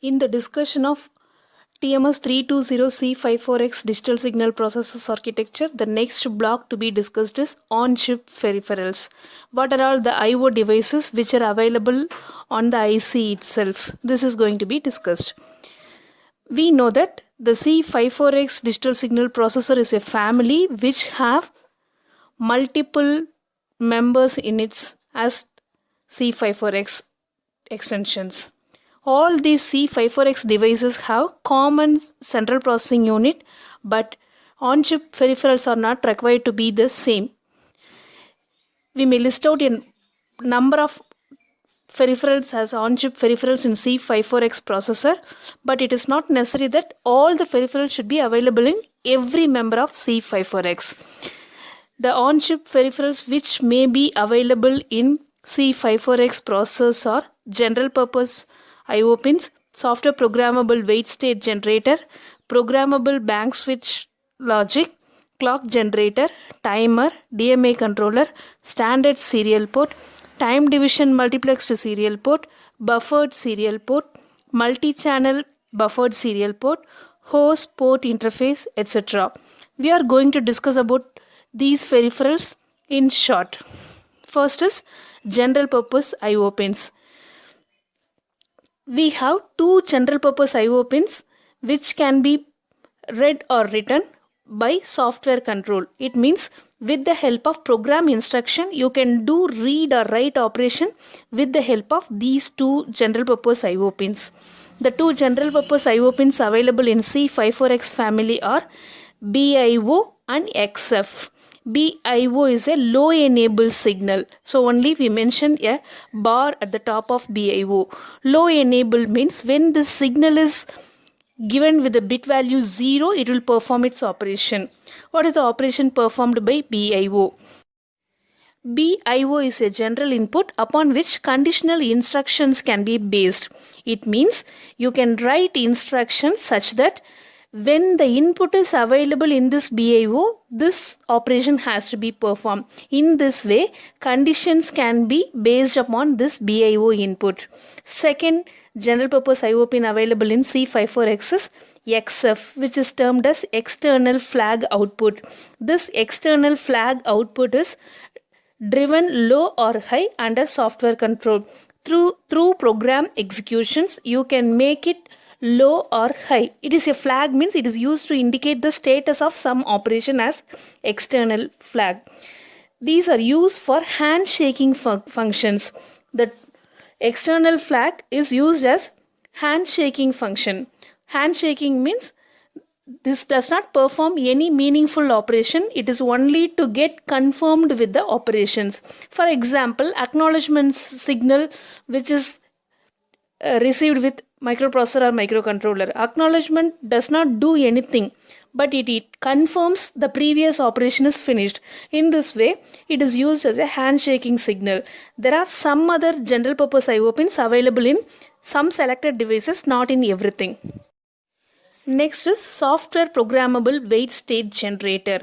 In the discussion of TMS 320C54X digital signal processors architecture, the next block to be discussed is on-chip peripherals. What are all the I/O devices which are available on the IC itself? This is going to be discussed. We know that the C54X digital signal processor is a family which have multiple members in its as C54X extensions. All these C54X devices have common central processing unit, but on-chip peripherals are not required to be the same. We may list out a number of peripherals as on-chip peripherals in C54X processor, but it is not necessary that all the peripherals should be available in every member of C54X. The on-chip peripherals which may be available in C54X processors are general purpose I/O pins, software programmable wait state generator, programmable bank switch logic, clock generator, timer, DMA controller, standard serial port, time division multiplexed serial port, buffered serial port, multi-channel buffered serial port, host port interface, etc. We are going to discuss about these peripherals in short. First is general purpose I/O pins. We have two general purpose I/O pins which can be read or written by software control. It means with the help of program instruction you can do read or write operation with the help of these two general purpose I/O pins. The two general purpose I/O pins available in C54X family are BIO and XF. BIO is a low enable signal. So only we mentioned a bar at the top of BIO. Low enable means when the signal is given with the bit value 0, it will perform its operation. What is the operation performed by BIO? BIO is a general input upon which conditional instructions can be based. It means you can write instructions such that when the input is available in this BIO, this operation has to be performed. In this way, conditions can be based upon this BIO input. Second general purpose I/O pin available in C54X is XF, which is termed as external flag output. This external flag output is driven low or high under software control. Through program executions, you can make it low or high. It is a flag means it is used to indicate the status of some operation as external flag. These are used for handshaking functions. The external flag is used as handshaking function. Handshaking means this does not perform any meaningful operation. It is only to get confirmed with the operations. For example, acknowledgement signal which is received with microprocessor or microcontroller. Acknowledgement does not do anything, but it confirms the previous operation is finished. In this way, it is used as a handshaking signal. There are some other general purpose I/O pins available in some selected devices, not in everything. Next is software programmable wait state generator.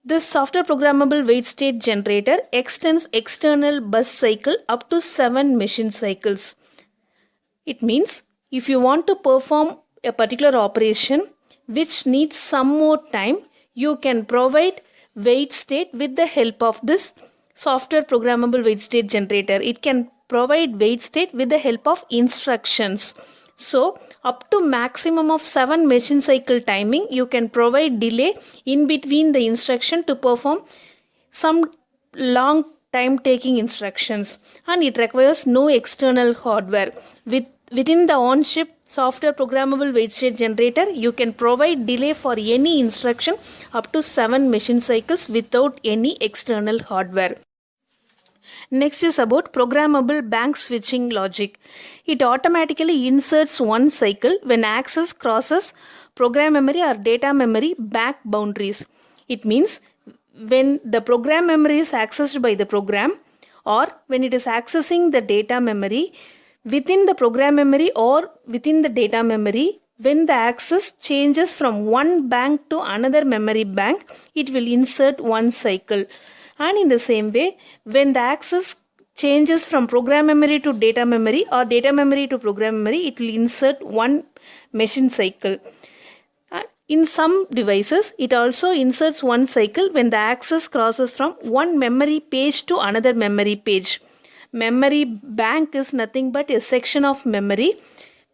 This software programmable wait state generator extends external bus cycle up to 7 machine cycles. It means if you want to perform a particular operation which needs some more time, you can provide wait state with the help of this software programmable wait state generator. It can provide wait state with the help of instructions. So up to maximum of 7 machine cycle timing, you can provide delay in between the instruction to perform some long time taking instructions, and it requires no external hardware. Within the on-chip software programmable wait state generator, you can provide delay for any instruction up to 7 machine cycles without any external hardware. Next is about programmable bank switching logic. It automatically inserts one cycle when access crosses program memory or data memory back boundaries. It means when the program memory is accessed by the program, or when it is accessing the data memory, within the program memory or within the data memory, when the access changes from one bank to another memory bank, it will insert one cycle. And in the same way, when the access changes from program memory to data memory or data memory to program memory, it will insert one machine cycle. In some devices, it also inserts one cycle when the access crosses from one memory page to another memory page. Memory bank is nothing but a section of memory.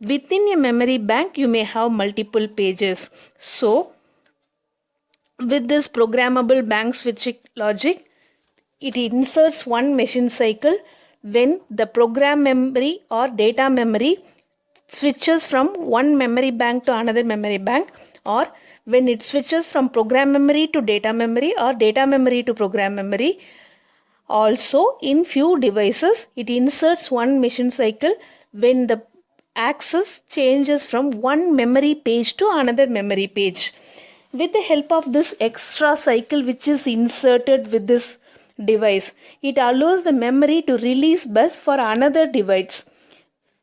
Within a memory bank, you may have multiple pages. So, with this programmable bank switching logic, it inserts one machine cycle when the program memory or data memory switches from one memory bank to another memory bank, or when it switches from program memory to data memory or data memory to program memory. Also, in few devices, it inserts one machine cycle when the access changes from one memory page to another memory page. With the help of this extra cycle which is inserted with this device, it allows the memory to release bus for another device,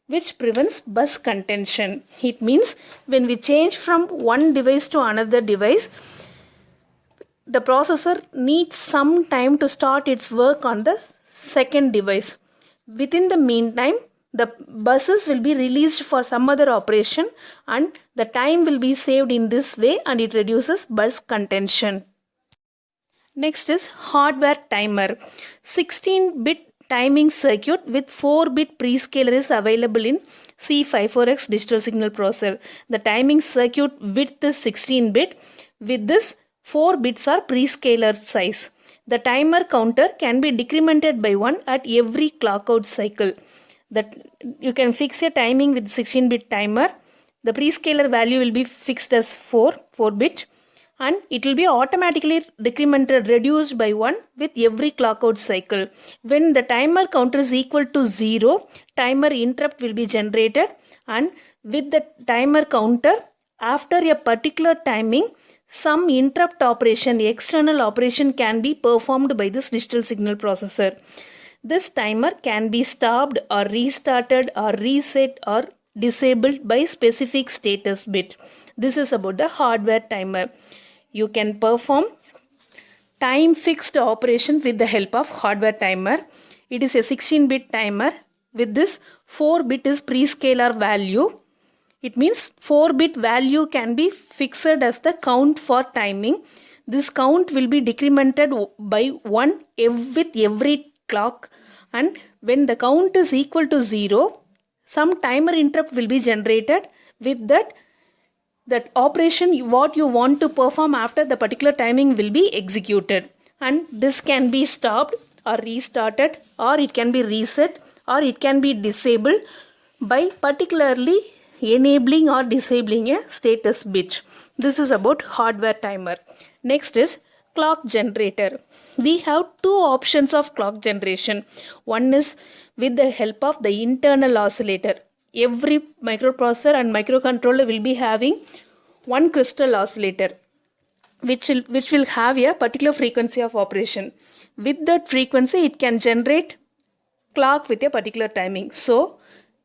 which prevents bus contention. It means when we change from one device to another device, the processor needs some time to start its work on the second device. Within the meantime, the buses will be released for some other operation and the time will be saved in this way, and it reduces bus contention. Next is hardware timer. 16-bit timing circuit with 4-bit prescaler is available in C54X digital signal processor. The timing circuit width is 16-bit. With this, 4 bits are prescaler size. The timer counter can be decremented by 1 at every clock out cycle. That you can fix a timing with 16-bit timer. The prescaler value will be fixed as 4-bit, and it will be automatically decremented, reduced by 1 with every clock out cycle. When the timer counter is equal to 0, timer interrupt will be generated, and with the timer counter, after a particular timing, some interrupt operation, external operation can be performed by this digital signal processor. This timer can be stopped or restarted or reset or disabled by specific status bit. This is about the hardware timer. You can perform time fixed operation with the help of hardware timer. It is a 16-bit timer. With this, 4-bit is prescaler value. It means 4-bit value can be fixed as the count for timing. This count will be decremented by 1 with every clock, and when the count is equal to 0, some timer interrupt will be generated. With that operation what you want to perform after the particular timing will be executed, and this can be stopped or restarted, or it can be reset, or it can be disabled by particularly enabling or disabling a status bit. This is about hardware timer. Next is clock generator. We have two options of clock generation. One is with the help of the internal oscillator. Every microprocessor and microcontroller will be having one crystal oscillator which will have a particular frequency of operation. With that frequency, it can generate clock with a particular timing. So,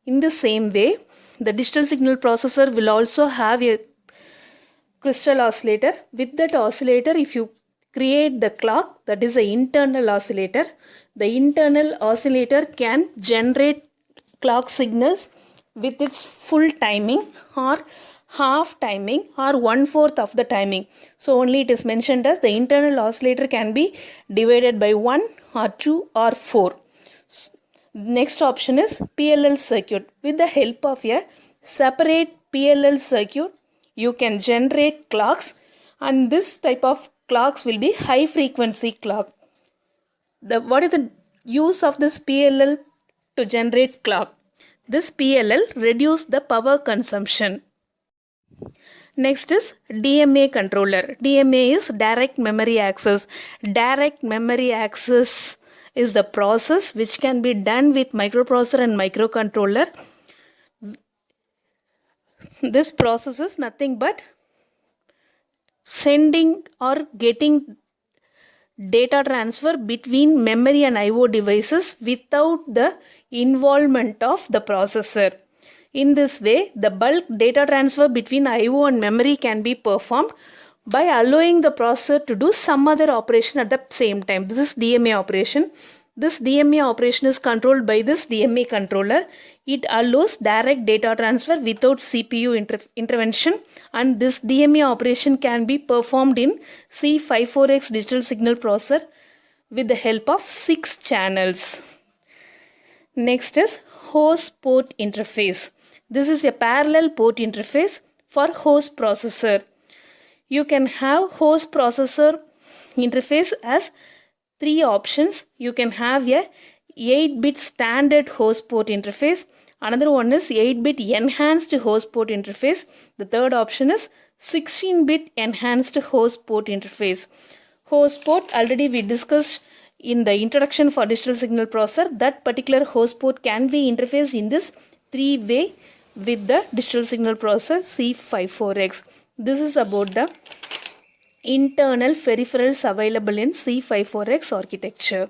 in the same way, the digital signal processor will also have a crystal oscillator. With that oscillator, if you create the clock, that is the internal oscillator, the internal oscillator can generate clock signals with its full timing or half timing or 1/4 of the timing. So only it is mentioned as the internal oscillator can be divided by 1 or 2 or 4. Next option is PLL circuit. With the help of a separate PLL circuit, you can generate clocks, and this type of clocks will be high frequency clock. What is the use of this PLL to generate clock? This PLL reduce the power consumption. Next is DMA controller. DMA is direct memory access. Direct memory access is the process which can be done with microprocessor and microcontroller. This process is nothing but sending or getting data transfer between memory and IO devices without the involvement of the processor. In this way, the bulk data transfer between IO and memory can be performed by allowing the processor to do some other operation at the same time. This is DMA operation. This DMA operation is controlled by this DMA controller. It allows direct data transfer without CPU intervention, and this DMA operation can be performed in C54X digital signal processor with the help of 6 channels. Next is host port interface. This is a parallel port interface for host processor. You can have host processor interface as 3 options. You can have a 8-bit standard host port interface. Another one is 8-bit enhanced host port interface. The third option is 16-bit enhanced host port interface. Host port already we discussed in the introduction for digital signal processor. That particular host port can be interfaced in this 3-way with the digital signal processor C54X. This is about the internal peripherals available in C54X architecture.